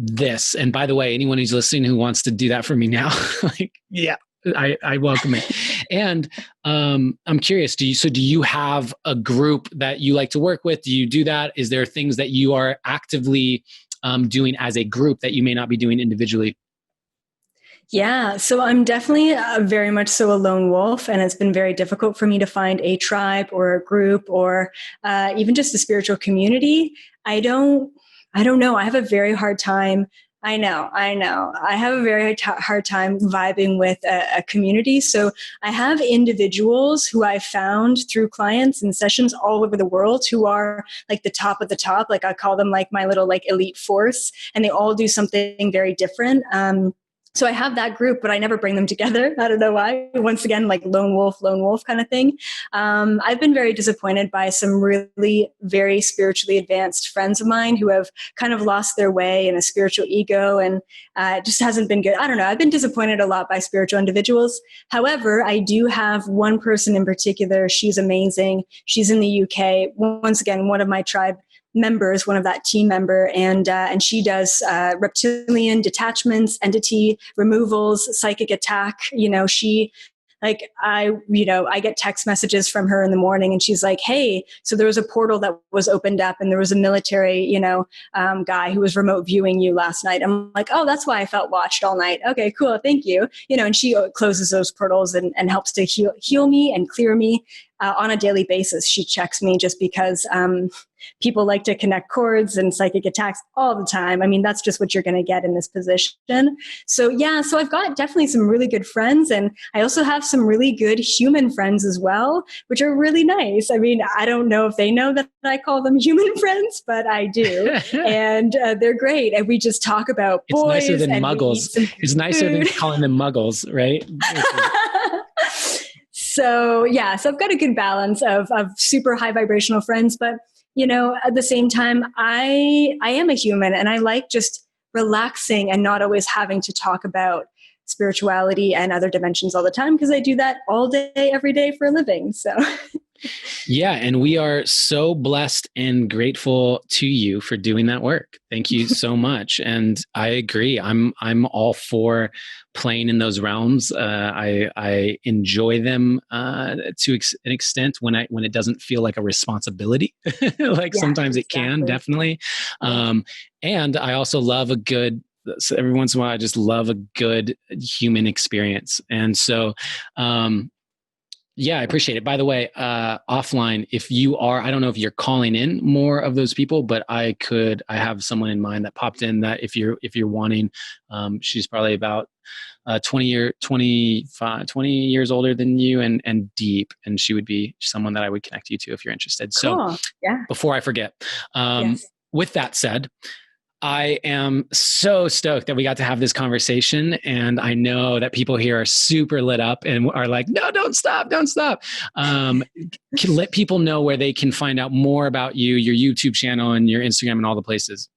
this. And by the way, anyone who's listening who wants to do that for me now, like, yeah, I welcome it. And I'm curious, do you have a group that you like to work with? Do you do that? Is there things that you are actively doing as a group that you may not be doing individually? Yeah, so I'm definitely very much so a lone wolf, and it's been very difficult for me to find a tribe or a group or even just a spiritual community. I don't know. I have a very hard time. I know. I have a very hard time vibing with a community. So I have individuals who I found through clients and sessions all over the world who are like the top of the top. Like, I call them like my little like elite force, and they all do something very different. So I have that group, but I never bring them together. I don't know why. Once again, like lone wolf kind of thing. I've been very disappointed by some really very spiritually advanced friends of mine who have kind of lost their way in a spiritual ego, and it just hasn't been good. I don't know. I've been disappointed a lot by spiritual individuals. However, I do have one person in particular. She's amazing. She's in the UK. Once again, one of my tribe members, one of that team member, and she does reptilian detachments, entity removals, psychic attack. I get text messages from her in the morning, and she's like, hey, so there was a portal that was opened up, and there was a military, guy who was remote viewing you last night. I'm like, oh, that's why I felt watched all night. Okay, cool. Thank you. And she closes those portals and helps to heal me and clear me on a daily basis. She checks me just because people like to connect cords and psychic attacks all the time. I mean, that's just what you're going to get in this position. So I've got definitely some really good friends, and I also have some really good human friends as well, which are really nice. I mean, I don't know if they know that I call them human friends, but I do. And they're great. And we just talk about boys. It's nicer than muggles. It's nicer than calling them muggles, right? So I've got a good balance of super high vibrational friends, but at the same time, I am a human, and I like just relaxing and not always having to talk about spirituality and other dimensions all the time, because I do that all day, every day for a living. So Yeah, and we are so blessed and grateful to you for doing that work. Thank you so much. And I agree. I'm all for playing in those realms. I enjoy them to an extent when it doesn't feel like a responsibility. Like Yeah, sometimes it can, exactly. definitely. Yeah. And I also love a good. So every once in a while, I just love a good human experience. And so, yeah, I appreciate it. By the way, offline, if you are, I don't know if you're calling in more of those people, but I have someone in mind that popped in that if you're wanting, she's probably about 20 years older than you and deep. And she would be someone that I would connect you to if you're interested. So Cool. Yeah. before I forget, Yes. with that said, I am so stoked that we got to have this conversation. And I know that people here are super lit up and are like, no, don't stop, don't stop. Can let people know where they can find out more about you, your YouTube channel and your Instagram and all the places.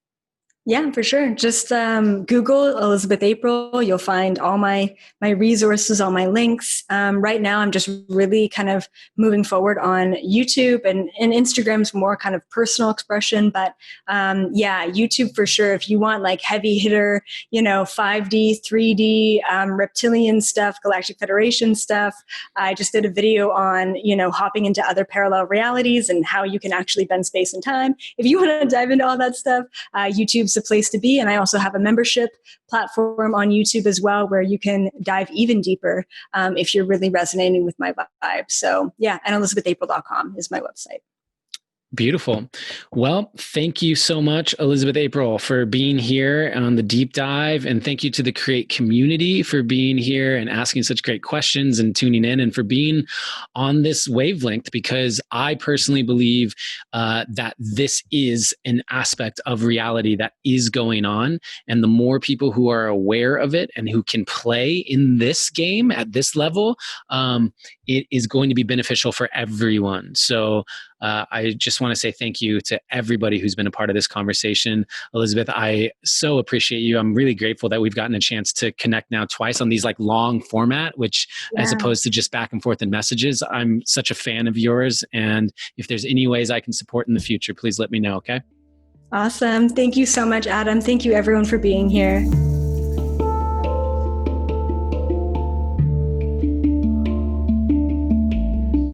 Yeah, for sure. Just Google Elizabeth April. You'll find all my resources, all my links. Right now, I'm just really kind of moving forward on YouTube, and Instagram's more kind of personal expression. But yeah, YouTube for sure. If you want like heavy hitter, 5D, 3D, reptilian stuff, Galactic Federation stuff. I just did a video on hopping into other parallel realities and how you can actually bend space and time. If you want to dive into all that stuff, YouTube's the place to be. And I also have a membership platform on YouTube as well, where you can dive even deeper if you're really resonating with my vibe. So yeah, and ElizabethApril.com is my website. Beautiful. Well, thank you so much, Elizabeth April, for being here on the deep dive. And thank you to the Create community for being here and asking such great questions and tuning in and for being on this wavelength, because I personally believe that this is an aspect of reality that is going on. And the more people who are aware of it and who can play in this game at this level, it is going to be beneficial for everyone. So I just want to say thank you to everybody who's been a part of this conversation. Elizabeth, I so appreciate you. I'm really grateful that we've gotten a chance to connect now twice on these like long format, which as opposed to just back and forth in messages. I'm such a fan of yours. And if there's any ways I can support in the future, please let me know. Okay. Awesome. Thank you so much, Adam. Thank you everyone for being here.